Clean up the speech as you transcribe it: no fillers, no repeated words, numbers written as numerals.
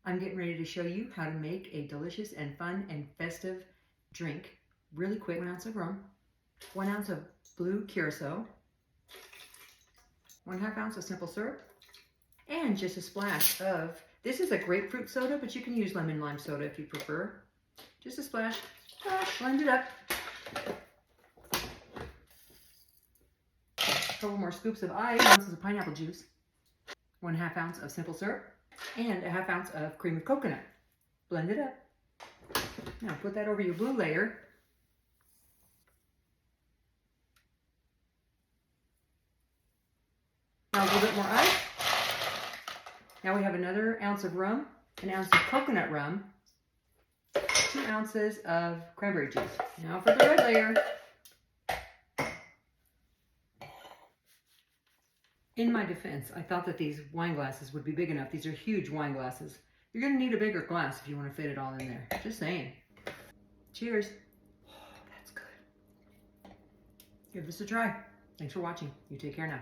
I'm getting ready to show you how to make a delicious and fun and festive drink really quick. 1 ounce of rum, 1 ounce of blue Curacao, 1/2 ounce of simple syrup, and just a splash of, this is a grapefruit soda, but you can use lemon lime soda if you prefer. Just a splash, blend it up. A couple more scoops of 1 ounce of pineapple juice, 1/2 ounce of simple syrup, and a 1/2 ounce of cream of coconut. Blend it up. Now put that over your blue layer. Now a little bit more ice. Now we have another ounce of rum, 1 ounce of coconut rum, 2 ounces of cranberry juice. Now for the red layer. In my defense, I thought that these wine glasses would be big enough. These are huge wine glasses. You're going to need a bigger glass if you want to fit it all in there. Just saying. Cheers. Oh, that's good. Give this a try. Thanks for watching. You take care now.